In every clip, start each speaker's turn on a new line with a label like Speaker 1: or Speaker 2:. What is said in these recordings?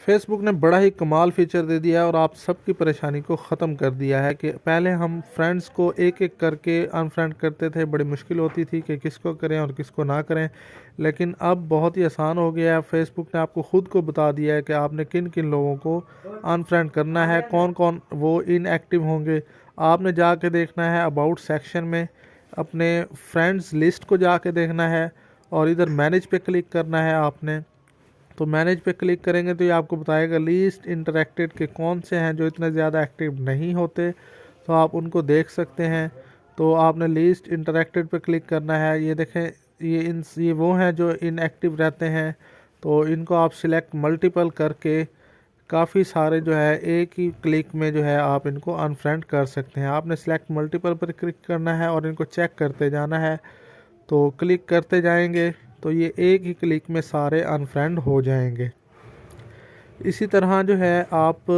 Speaker 1: Facebook ने बड़ा ही कमाल फ़ीचर दे दिया है और आप सबकी परेशानी को ख़त्म कर दिया है कि पहले हम फ्रेंड्स को एक-एक करके अनफ्रेंड करते थे, बड़ी मुश्किल होती थी कि किसको करें और किसको ना करें। लेकिन अब बहुत ही आसान हो गया है, फ़ेसबुक ने आपको खुद को बता दिया है कि आपने किन-किन लोगों को अनफ्रेंड करना है, कौन-कौन वो इनएक्टिव होंगे। आपने जाके देखना है अबाउट सेक्शन में, अपने फ्रेंड्स लिस्ट को जाके देखना है और इधर मैनेज पे क्लिक करना है आपने। तो मैनेज पे क्लिक करेंगे तो ये आपको बताएगा लीस्ट इंटरेक्टेड के कौन से हैं जो इतने ज़्यादा एक्टिव नहीं होते, तो आप उनको देख सकते हैं। तो आपने लीस्ट इंटरेक्टेड पे क्लिक करना है। ये देखें, ये वो हैं जो इनएक्टिव रहते हैं, तो इनको आप सिलेक्ट मल्टीपल करके काफ़ी सारे जो है एक ही क्लिक में जो है आप इनको अनफ्रेंड कर सकते हैं। आपने सिलेक्ट मल्टीपल पर क्लिक करना है और इनको चेक करते जाना है। तो क्लिक करते जाएंगे तो ये एक ही क्लिक में सारे अनफ्रेंड हो जाएंगे। इसी तरह जो है आप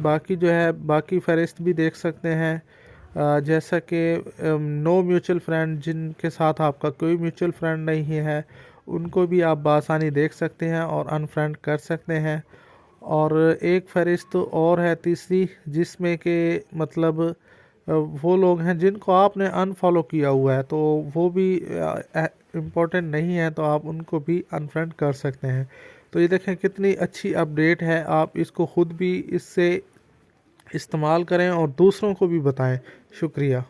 Speaker 1: बाकी जो है बाकी फ़हरिस्त भी देख सकते हैं। जैसा कि नो म्यूचुअल फ्रेंड, जिनके साथ आपका कोई म्यूचुअल फ्रेंड नहीं है, उनको भी आप बआसानी देख सकते हैं और अनफ्रेंड कर सकते हैं। और एक फ़हरिस्त और है तीसरी, जिसमें कि मतलब वो लोग हैं जिनको आपने अनफॉलो किया हुआ है, तो वो भी इम्पोर्टेंट नहीं है, तो आप उनको भी अनफ्रेंड कर सकते हैं। तो ये देखें कितनी अच्छी अपडेट है, आप इसको ख़ुद भी इससे इस्तेमाल करें और दूसरों को भी बताएं। शुक्रिया।